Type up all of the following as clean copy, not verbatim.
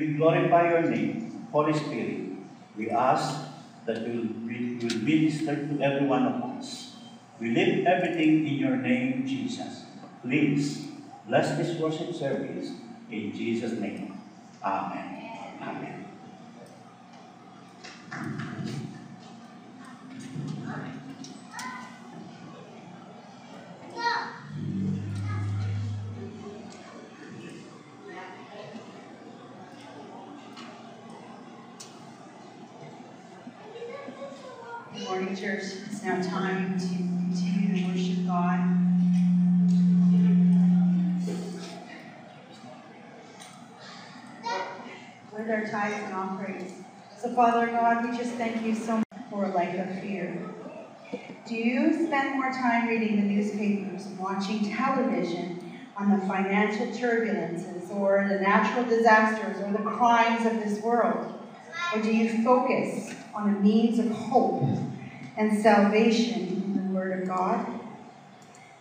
we glorify your name. Holy Spirit, we ask that you will minister to every one of us. We lift everything in your name, Jesus. Please, bless this worship service in Jesus' name. Amen. Amen. Good morning, church. It's now time to continue to worship God. With our tithes and offerings. So, Father God, we just thank you so much for a life of fear. Do you spend more time reading the newspapers and watching television on the financial turbulences or the natural disasters or the crimes of this world? Or do you focus on a means of hope and salvation in the Word of God?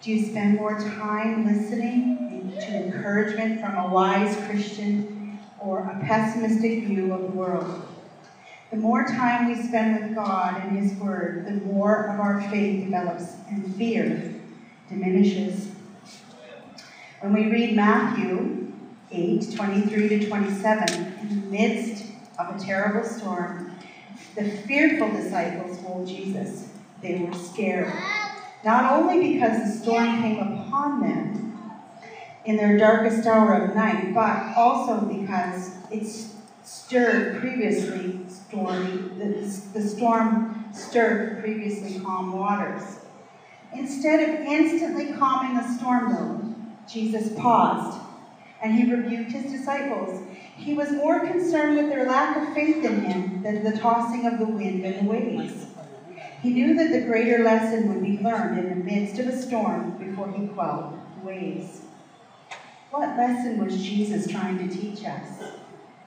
Do you spend more time listening to encouragement from a wise Christian or a pessimistic view of the world? The more time we spend with God and His Word, the more of our faith develops and fear diminishes. When we read Matthew 8:23 to 27, in the midst of a terrible storm, the fearful disciples told Jesus they were scared, not only because the storm came upon them in their darkest hour of night, but also because it stirred previously the storm stirred previously calm waters. Instead of instantly calming the storm, though, Jesus paused and he rebuked his disciples. He was more concerned with their lack of faith in him than the tossing of the wind and the waves. He knew that the greater lesson would be learned in the midst of a storm before he quelled the waves. What lesson was Jesus trying to teach us?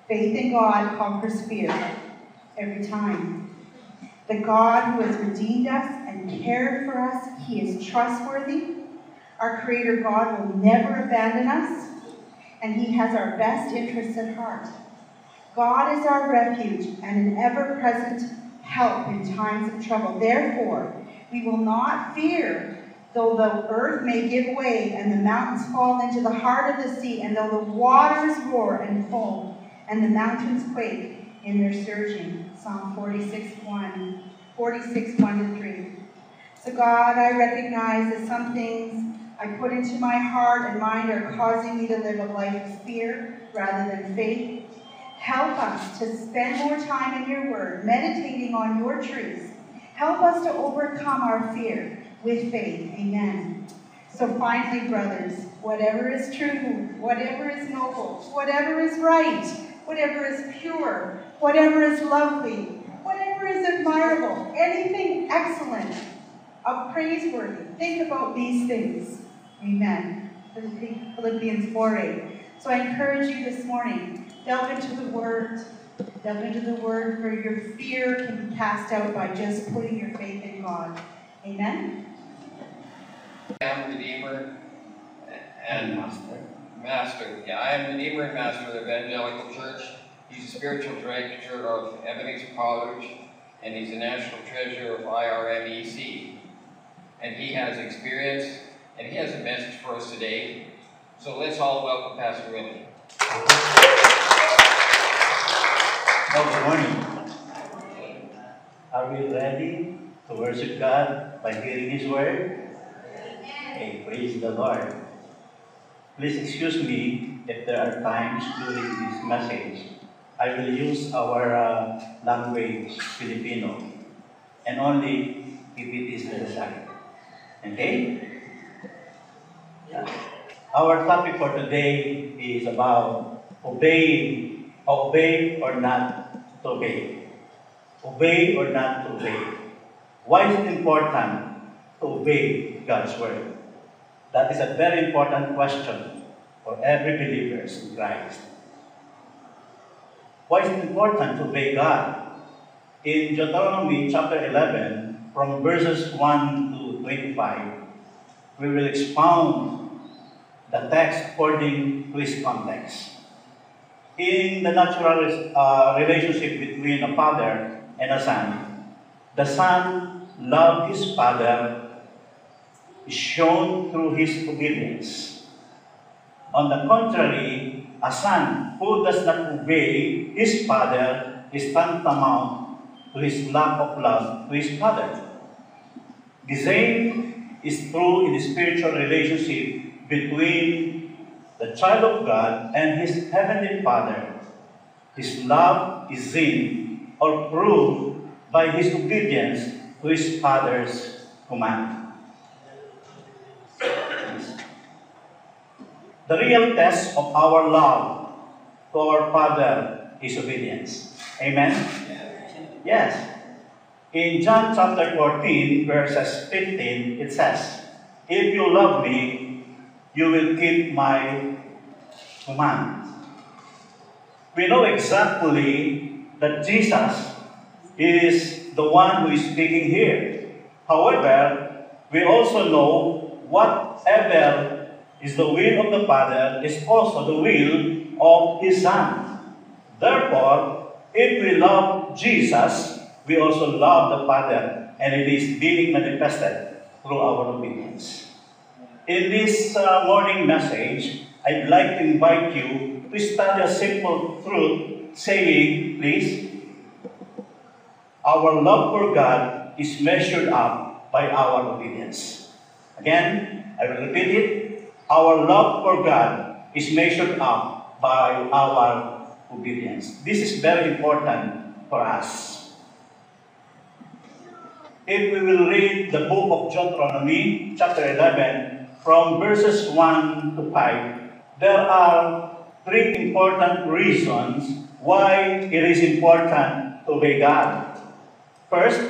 Faith in God conquers fear every time. The God who has redeemed us and cared for us, He is trustworthy. Our Creator God will never abandon us, and He has our best interests at heart. God is our refuge and an ever-present help in times of trouble. Therefore, we will not fear, though the earth may give way and the mountains fall into the heart of the sea, and though the waters roar and foam, and the mountains quake in their surging. Psalm 46:1 to 3. So God, I recognize that some things I put into my heart and mind are causing me to live a life of fear rather than faith. Help us to spend more time in your word, meditating on your truths. Help us to overcome our fear with faith. Amen. So finally, brothers, whatever is true, whatever is noble, whatever is right, whatever is pure, whatever is lovely, whatever is admirable, anything excellent, praiseworthy, think about these things. Amen. Philippians 4:8. So I encourage you this morning, delve into the Word. Delve into the Word, for your fear can be cast out by just putting your faith in God. Amen. I am Redeemer and Master. Yeah, I am Redeemer and Master of the Evangelical Church. He's the spiritual director of Ebenezer College, and he's the national treasurer of IRMEC. And he has experience, and he has a message for us today. So let's all welcome Pastor Willie. Good morning. Are we ready to worship God by hearing His Word? Hey, praise the Lord. Please excuse me if there are times during this message I will use our language, Filipino, and only if it is necessary. Okay? Yeah. Our topic for today is about obey or not to obey. Obey or not to obey. Why is it important to obey God's Word? That is a very important question for every believer in Christ. Why is it important to obey God? In Deuteronomy chapter 11, from verses 1 to 25, we will expound the text according to its context. in the natural relationship between a father and a son, the son loved his father is shown through his obedience. On the contrary, a son who does not obey his father is tantamount to his lack of love to his father. The same is true in the spiritual relationship between the child of God and his heavenly Father. His love is seen or proved by his obedience to his Father's command. The real test of our love to our Father is obedience. Amen? Yes. In John chapter 14, verses 15, it says, "If you love me, you will keep my commands." We know exactly that Jesus is the one who is speaking here. However, we also know whatever is the will of the Father is also the will of His Son. Therefore, if we love Jesus, we also love the Father, and it is being manifested through our obedience. In this morning message, I'd like to invite you to study a simple truth saying, please, our love for God is measured up by our obedience. Again, I will repeat it. Our love for God is measured up by our obedience. This is very important for us. If we will read the book of Deuteronomy, chapter 11, from verses 1 to 5, there are three important reasons why it is important to obey God. First,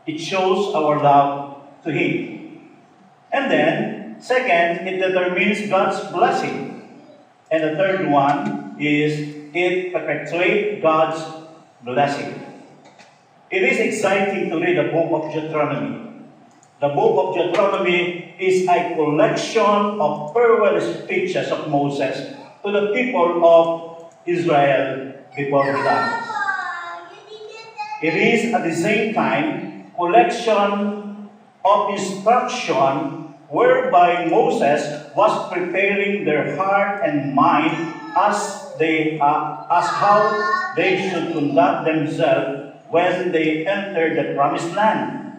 it shows our love to Him. And then, second, it determines God's blessing. And the third one is it perpetuates God's blessing. It is exciting to read the book of Deuteronomy. The book of Deuteronomy is a collection of farewell speeches of Moses to the people of Israel before he died. It is at the same time collection of instruction whereby Moses was preparing their heart and mind as how they should conduct themselves when they entered the promised land.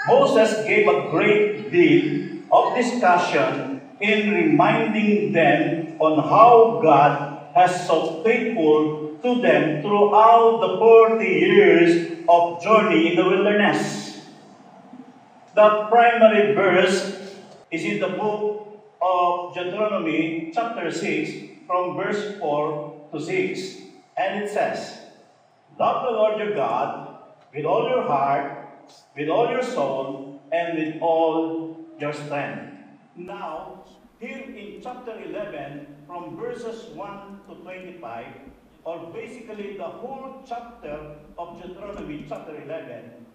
Moses gave a great deal of discussion in reminding them on how God has so faithful to them throughout the 40 years of journey in the wilderness. The primary verse is in the book of Deuteronomy, chapter 6, from verse 4 to 6. And it says, "Love the Lord your God with all your heart, with all your soul, and with all your strength." Now, here in chapter 11, from verses 1 to 25, or basically the whole chapter of Deuteronomy, chapter 11,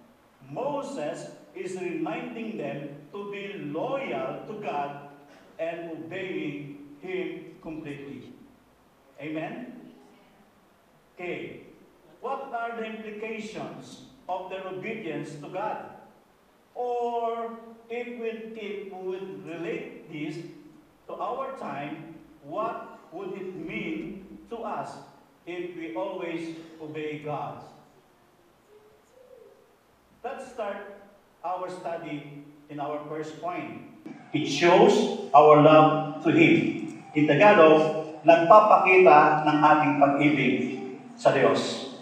Moses is reminding them to be loyal to God and obeying Him completely. Amen? Okay. What are the implications of their obedience to God? Or if we would relate this to our time, what would it mean to us if we always obey God? Let's start our study in our first point. It shows our love to Him. In Tagalog, nagpapakita ng ating pag-ibig sa Diyos.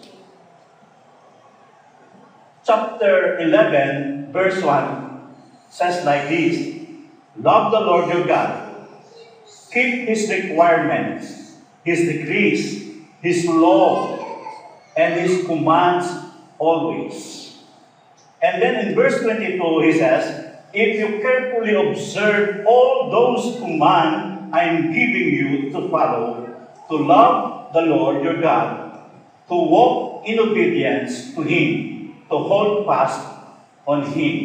Chapter 11, verse 1 says like this, "Love the Lord your God. Keep His requirements, His decrees, His law, and His commands always." And then in verse 22, he says, "If you carefully observe all those commands I am giving you to follow, to love the Lord your God, to walk in obedience to Him, to hold fast on Him."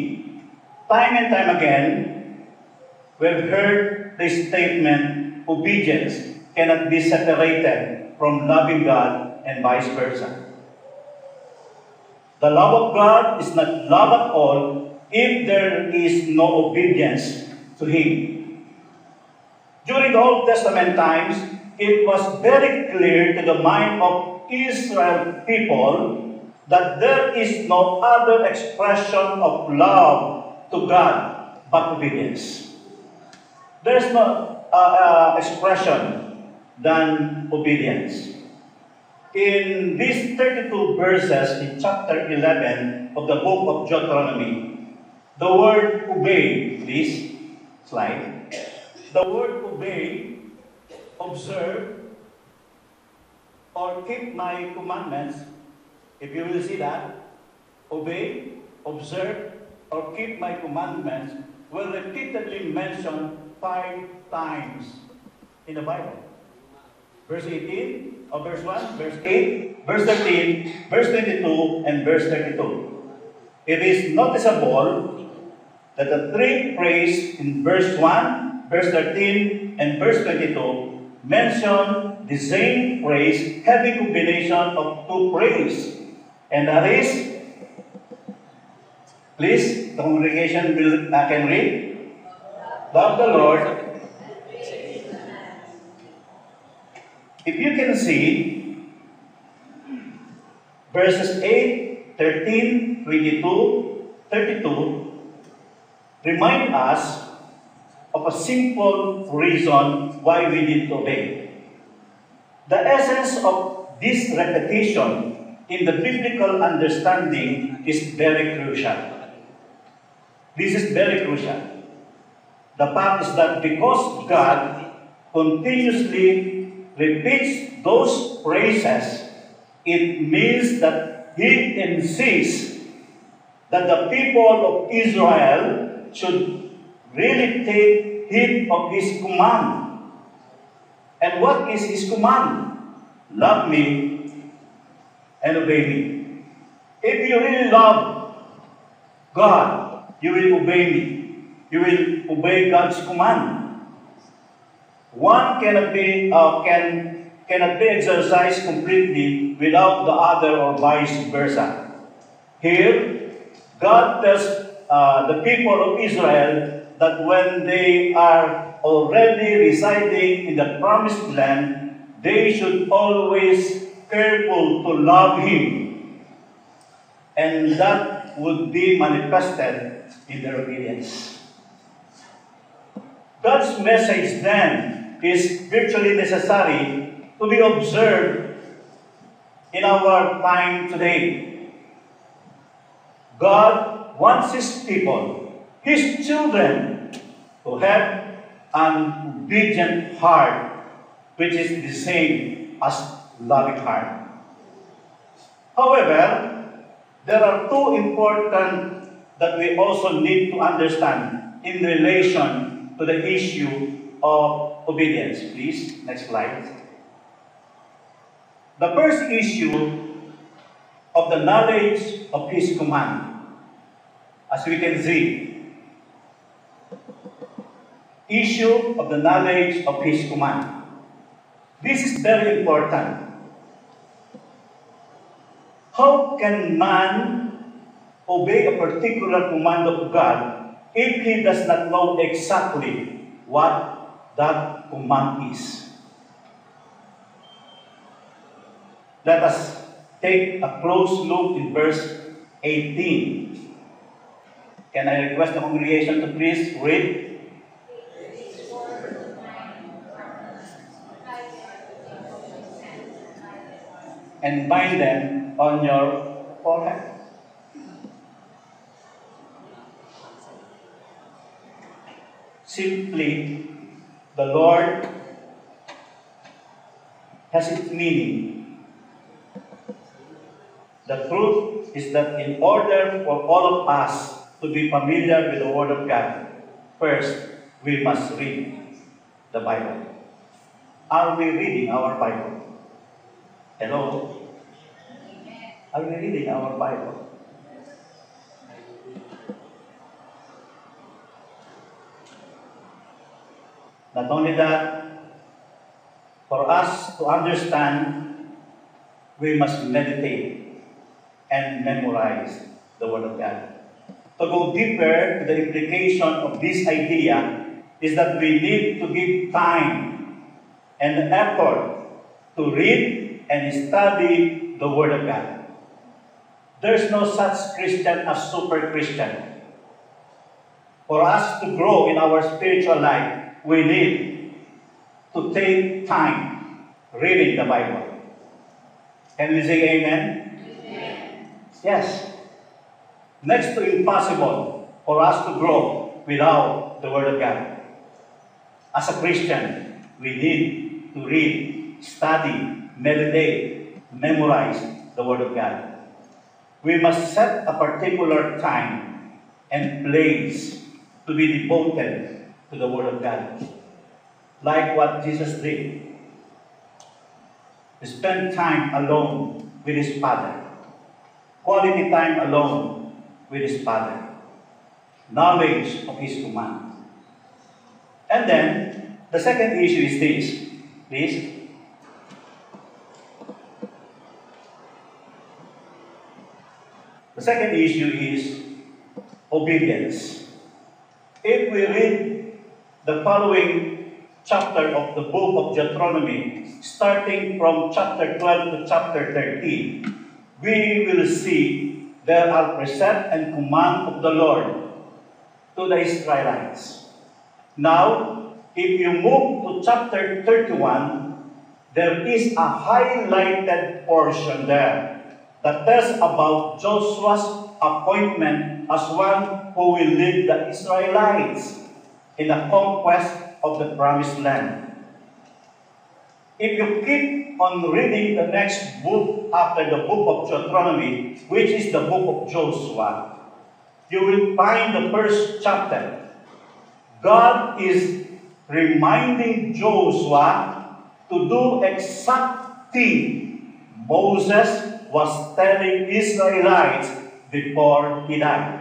Time and time again, we've heard the statement, obedience cannot be separated from loving God and vice versa. The love of God is not love at all if there is no obedience to Him. During the Old Testament times, it was very clear to the mind of Israel people that there is no other expression of love to God but obedience. There is no expression than obedience. In these 32 verses in chapter 11 of the book of Deuteronomy, the word obey, please, slide. The word obey, observe, or keep my commandments, if you will see that, obey, observe, or keep my commandments were repeatedly mentioned 5 times in the Bible. Verse 18, or verse 1, verse 8, verse 13, verse 22, and verse 32. It is noticeable that the 3 phrases in verse 1, verse 13, and verse 22 mention the same phrase, heavy combination of 2 phrases. And that is, please, the congregation can read. Love the Lord. If you can see, verses 8, 13, 22, 32 remind us of a simple reason why we need to obey. The essence of this repetition in the biblical understanding is very crucial. This is very crucial. The fact is that because God continuously repeats those phrases, it means that He insists that the people of Israel should really take heed of His command. And what is His command? Love me and obey me. If you really love God, you will obey me. You will obey God's command. One cannot be exercised completely without the other or vice versa. Here, God tells the people of Israel that when they are already residing in the promised land, they should always careful to love Him. And that would be manifested in their obedience. God's message then is virtually necessary to be observed in our time today. God wants His people, His children, to have an obedient heart, which is the same as loving heart. However, there are 2 important that we also need to understand in relation to the issue of obedience. Please, next slide. The first issue of the knowledge of His command. As we can see, issue of the knowledge of His command. This is very important. How can man obey a particular command of God if he does not know exactly what that command is? Let us take a close look in verse 18. Can I request the congregation to please read? And bind them on your forehead. Simply, the Lord has its meaning. The truth is that in order for all of us to be familiar with the Word of God, first, we must read the Bible. Are we reading our Bible? Hello? Are we reading our Bible? Not only that, For us to understand, we must meditate and memorize the Word of God. To go deeper to the implication of this idea is that we need to give time and effort to read and study the Word of God. There's no such Christian as super Christian. For us to grow in our spiritual life, we need to take time reading the Bible. Can we say amen? Amen. Yes. Next to impossible for us to grow without the Word of God. As a Christian, we need to read, study, meditate, memorize the Word of God. We must set a particular time and place to be devoted to the Word of God. Like what Jesus did. He spent time alone with His Father. Quality time alone with His Father. Knowledge of His command. And then, the second issue is this. Please. The second issue is obedience. If we read the following chapter of the book of Deuteronomy, starting from chapter 12 to chapter 13, we will see there are precept and command of the Lord to the Israelites. Now, if you move to chapter 31, there is a highlighted portion there that tells about Joshua's appointment as one who will lead the Israelites in the conquest of the promised land. If you keep on reading the next book after the book of Deuteronomy, which is the book of Joshua, you will find the first chapter. God is reminding Joshua to do exact thing Moses was telling Israelites before he died.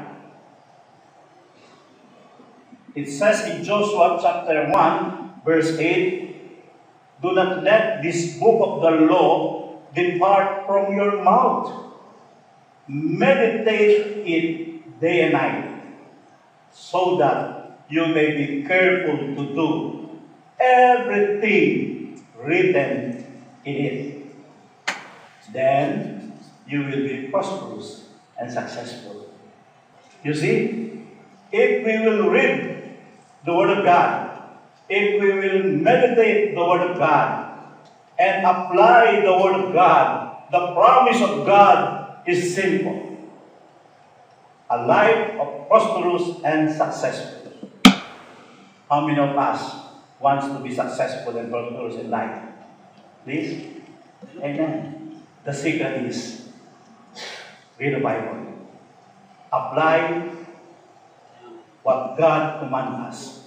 It says in Joshua chapter 1, verse 8, do not let this book of the law depart from your mouth. Meditate it day and night, so that you may be careful to do everything written in it. Then you will be prosperous and successful. You see, if we will read the Word of God, if we will meditate the Word of God, and apply the Word of God, the promise of God is simple. A life of prosperous and successful. How many of us wants to be successful and prosperous in life? Please? Amen. The secret is read the Bible. Apply what God commands us.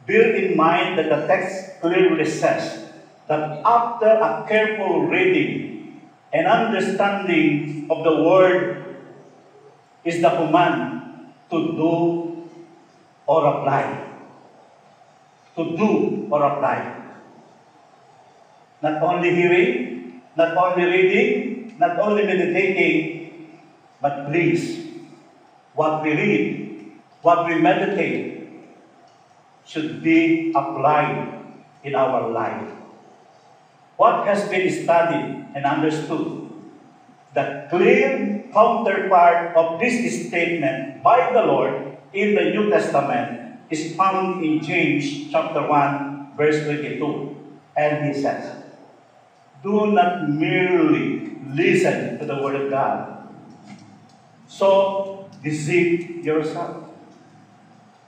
Bear in mind that the text clearly says that after a careful reading and understanding of the Word is the command to do or apply. To do or apply. Not only hearing, not only reading, not only meditating, but please, what we read, what we meditate, should be applied in our life. What has been studied and understood, the clear counterpart of this statement by the Lord in the New Testament is found in James chapter 1, verse 22. And he says, do not merely listen to the Word of God, so deceive yourself.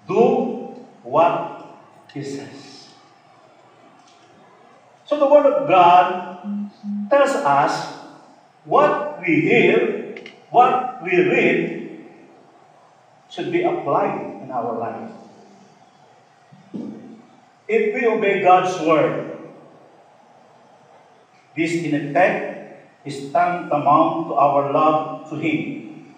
Do what He says. So the Word of God tells us what we hear, what we read, should be applied in our life. If we obey God's Word, this in effect is tantamount to our love to Him.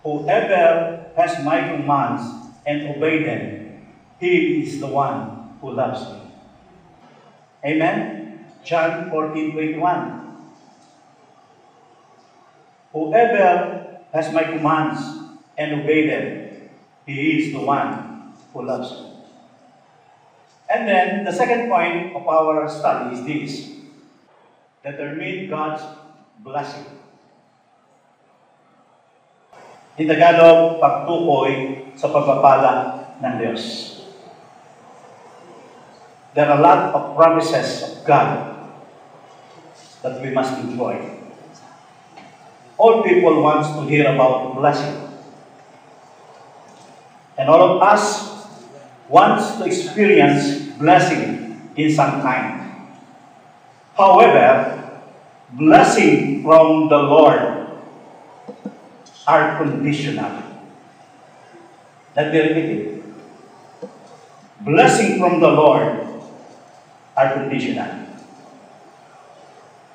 Whoever has my commands and obey them, he is the one who loves me. Amen? John 14:21. Whoever has my commands and obey them, he is the one who loves me. And then the second point of our study is this: determine God's blessing. In Tagalog, pagtukoy sa pagpapala ng Diyos. There are a lot of promises of God that we must enjoy. All people want to hear about blessing. And all of us wants to experience blessing in some kind. However, blessing from the Lord are conditional. Let me repeat it. Blessing from the Lord are conditional.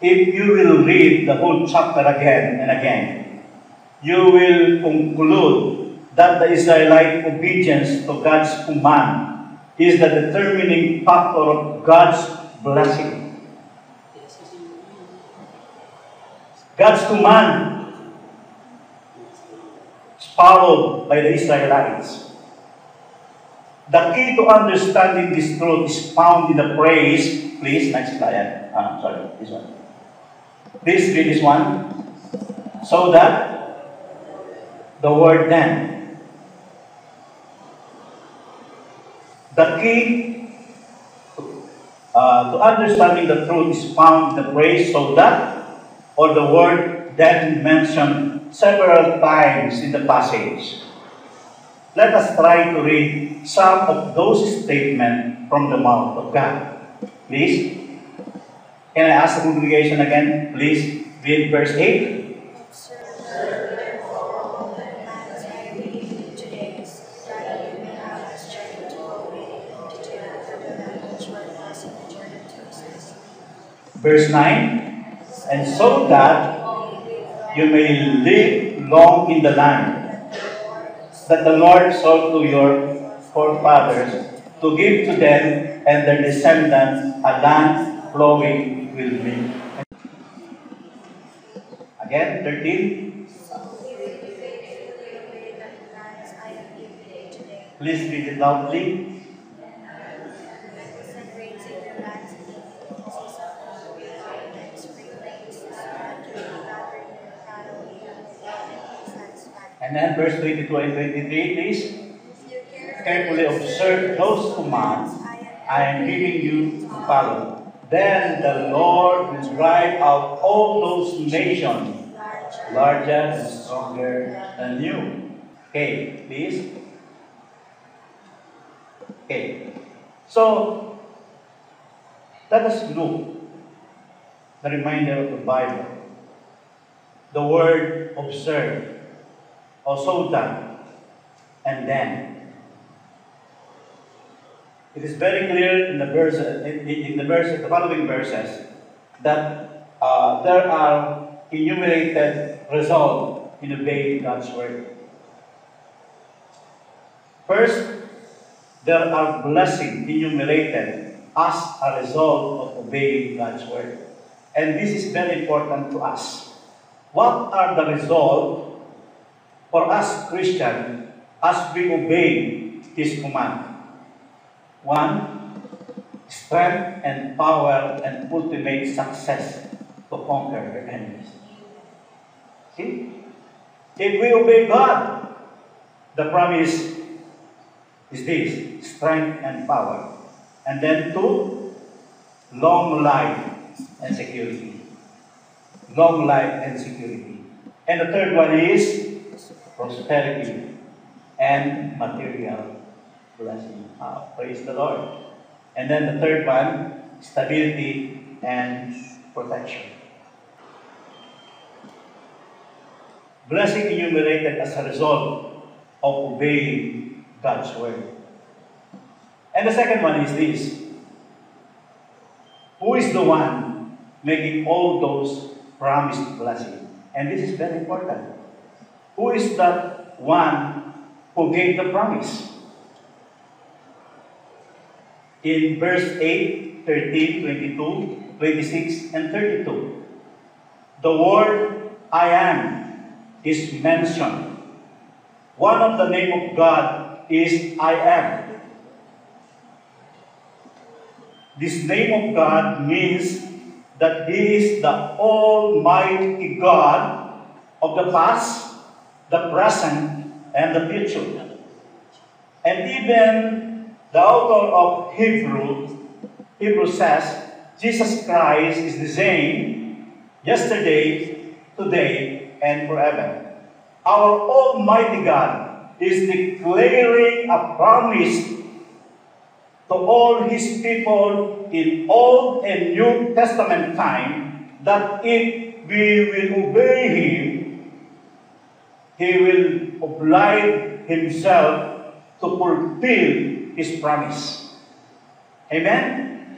If you will read the whole chapter again and again, you will conclude that the Israelite obedience to God's command is the determining factor of God's blessing. God's command is followed by the Israelites. The key to understanding this truth is found in the phrase, please, next slide. Sorry, this one. Please read this one. So that the word then. The key to understanding the truth is found in the phrase so that, or the word then mentioned several times in the passage. Let us try to read some of those statements from the mouth of God. Please. Can I ask the congregation again? Please read verse 8. Verse 9. And so that you may live long in the land that the Lord sold to your forefathers to give to them and their descendants a land flowing with milk. Again, 13. Please read it loudly. And then verse 22 and 23, please. Carefully observe those commands I am giving you to follow. Then the Lord will drive out all those nations, larger and stronger than you. Okay, please. Okay. So, let us look the reminder of the Bible. The word observe, or so that, and then. It is very clear in the the following verses that there are enumerated results in obeying God's word. First, there are blessings enumerated as a result of obeying God's word. And this is very important to us. What are the results for us Christians as we obey His command? 1. Strength and power and ultimate success to conquer their enemies. See? If we obey God, the promise is this: strength and power. And then 2, long life and security. Long life and security. And the third one is prosperity and material blessing. Praise the Lord. And then the third one, stability and protection. Blessing enumerated as a result of obeying God's word. And the second one is this: who is the one making all those promised blessings? And this is very important. Who is that one who gave the promise? In verse 8, 13, 22, 26 and 32. The word I am is mentioned. One of the name of God is I am. This name of God means that He is the Almighty God of the past, the present, and the future. And even the author of Hebrews says, Jesus Christ is the same yesterday, today, and forever. Our Almighty God is declaring a promise to all His people in Old and New Testament time that if we will obey Him, He will oblige Himself to fulfill His promise. Amen?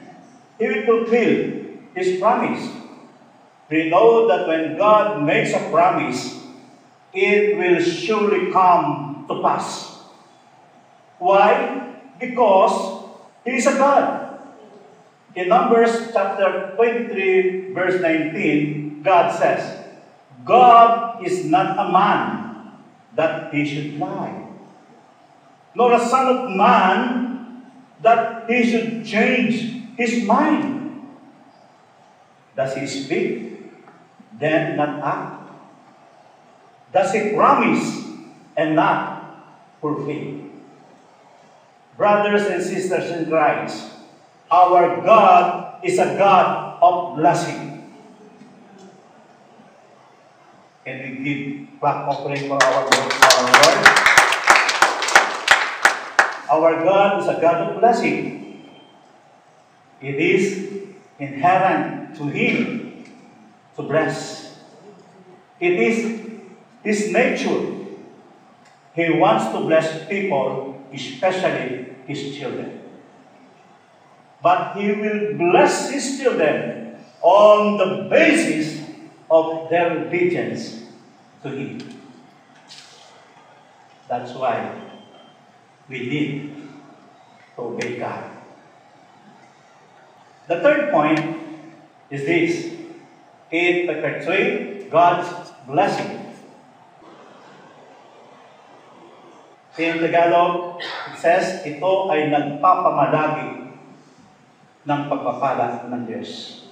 He will fulfill His promise. We know that when God makes a promise, it will surely come to pass. Why? Because He is a God. In Numbers chapter 23, verse 19, God says, God is not a man that He should lie, nor a son of man that He should change His mind. Does He speak, then not act? Does He promise and not fulfill? Brothers and sisters in Christ, our God is a God of blessing. Can we give back offering for our Lord? Our God is a God of blessing. It is inherent to Him to bless. It is His nature. He wants to bless people, especially His children. But He will bless His children on the basis of their obedience to Him. That's why we need to obey God. The third point is this: it perpetuates God's blessing. In Tagalog, it says, ito ay nagpapamalagi ng pagpapala ng Diyos.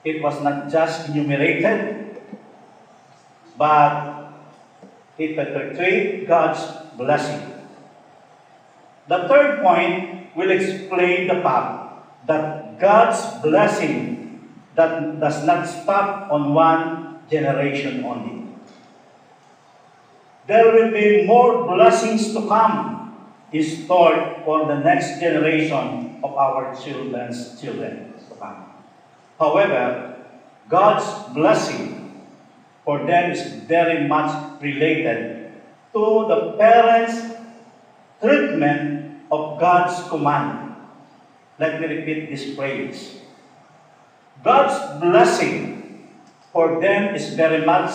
It was not just enumerated, but it perpetuates God's blessing. The third point will explain the fact that God's blessing that does not stop on one generation only. There will be more blessings to come stored for the next generation of our children's children to come. However, God's blessing for them is very much related to the parents' treatment of God's command. Let me repeat this phrase. God's blessing for them is very much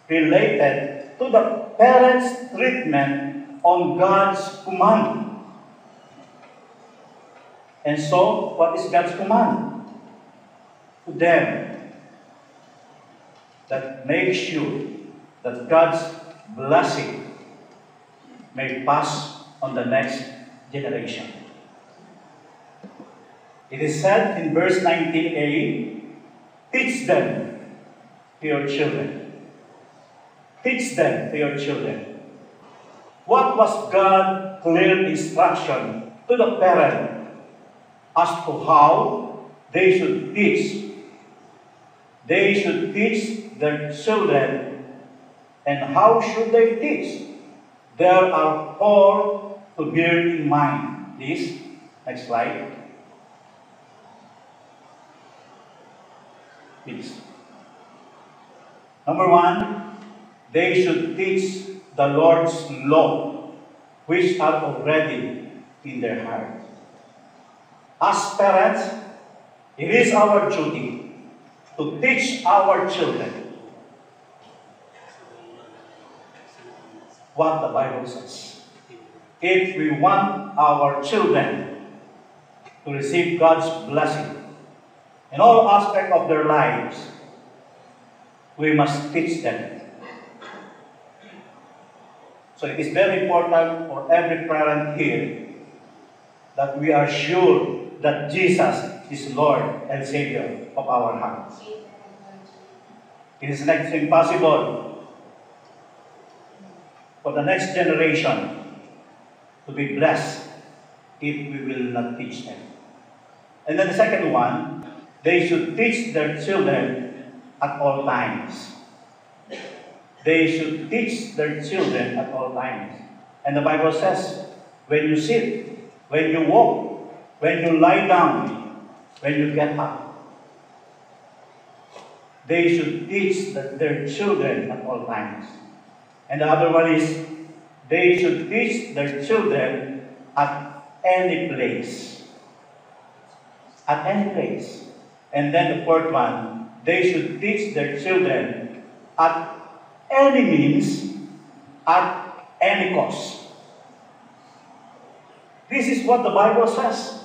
related to the parents' treatment on God's command. And so, what is God's command? To them, that make sure that God's blessing may pass on the next generation. It is said in verse 19a, teach them to your children. Teach them to your children. What was God's clear instruction to the parent as to how they should teach? They should teach their children. And how should they teach? There are four to bear in mind. This, next slide. Please. Number one, they should teach the Lord's law, which are already in their heart. As parents, it is our duty to teach our children what the Bible says. If we want our children to receive God's blessing in all aspects of their lives, we must teach them. So it is very important for every parent here that we are sure that Jesus is Lord and Savior of our hearts. It is next to impossible for the next generation to be blessed if we will not teach them. And then the second one, they should teach their children at all times. They should teach their children at all times. And the Bible says, when you sit, when you walk, when you lie down, when you get up, they should teach their children at all times. And the other one is, they should teach their children at any place. At any place. And then the fourth one, they should teach their children at any means, at any cost. This is what the Bible says.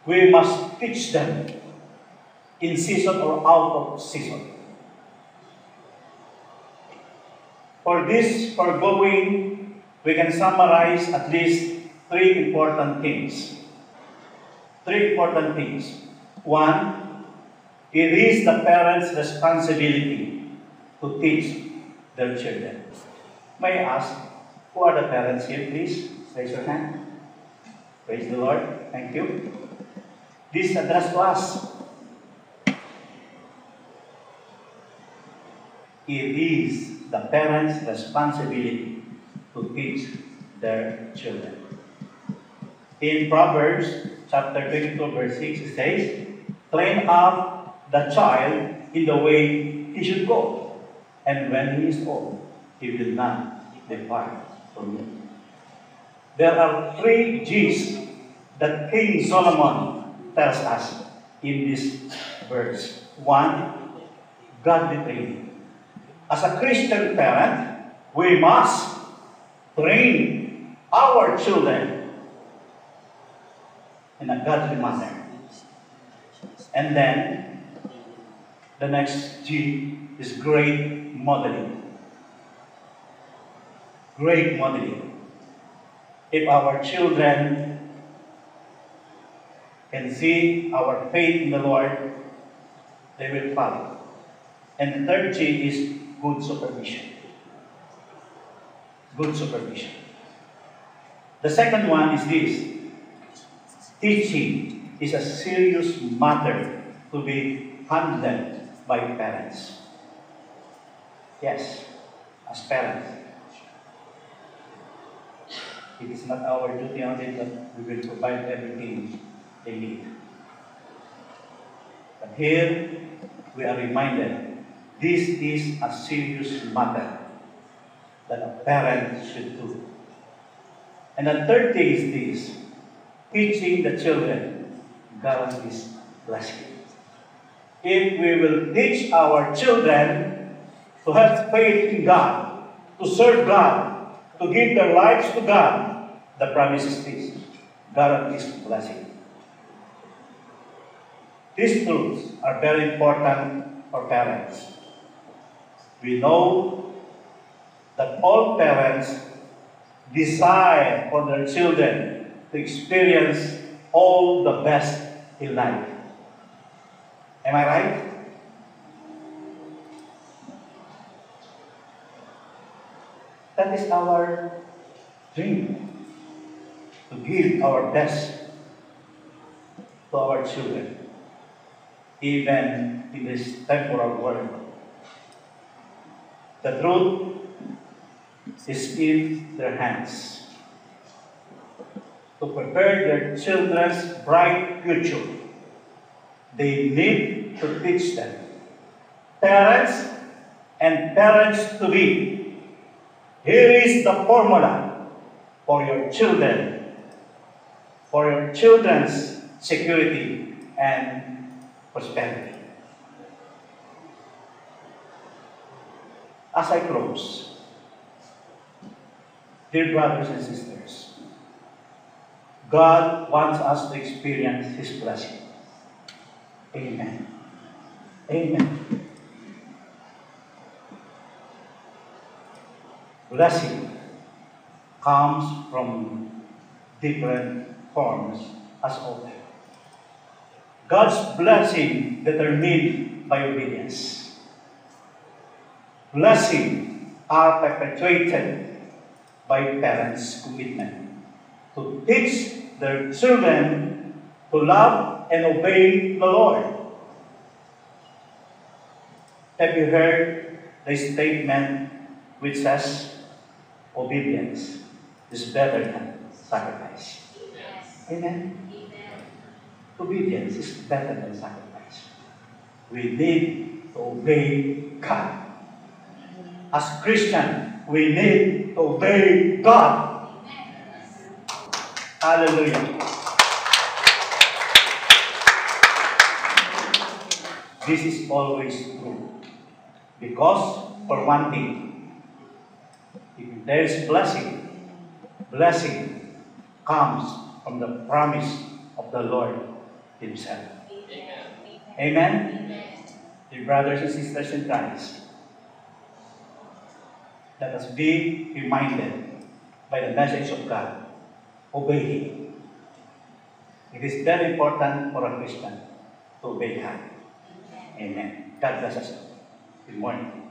We must teach them in season or out of season. For this foregoing, we can summarize at least three important things. Three important things. One, it is the parents' responsibility to teach their children. May I ask, who are the parents here, please? Raise your hand. Praise the Lord. Thank you. This address to us. It is the parents' responsibility to teach their children. In Proverbs chapter 22, verse 6, it says, train up the child in the way he should go, and when he is old, he will not depart from it. There are 3 G's that King Solomon tells us in this verse. 1, godly training. As a Christian parent, we must train our children in a godly manner. And then, the next G is great modeling. Great modeling. If our children can see our faith in the Lord, they will follow. And the third G is good supervision. Good supervision. The second one is this. Teaching is a serious matter to be handled by parents. Yes, as parents. It is not our duty only that we will provide everything they need. But here, we are reminded, this is a serious matter that a parent should do. And the third thing is this, teaching the children guarantees blessing. If we will teach our children to have faith in God, to serve God, to give their lives to God, the promise is this, guarantees blessing. These truths are very important for parents. We know that all parents desire for their children to experience all the best in life. Am I right? That is our dream, to give our best to our children, even in this temporal world. The truth is in their hands. To prepare their children's bright future, they need to teach them. Parents and parents-to-be, here is the formula for your children, for your children's security and prosperity. As I close, dear brothers and sisters, God wants us to experience His blessing. Amen. Amen. Blessing comes from different forms as often. God's blessing determined by obedience. Blessing are perpetuated by parents' commitment to teach their children to love and obey the Lord. Have you heard the statement which says, obedience is better than sacrifice? Amen? Obedience is better than sacrifice. We need to obey God. As Christian, we need to obey God. Hallelujah. This is always true. Because, for one thing, if there is blessing comes from the promise of the Lord Himself. Amen? Dear brothers and sisters in Christ, let us be reminded by the message of God. Obey Him. It is very important for a Christian to obey God. Amen. God bless us. Good morning.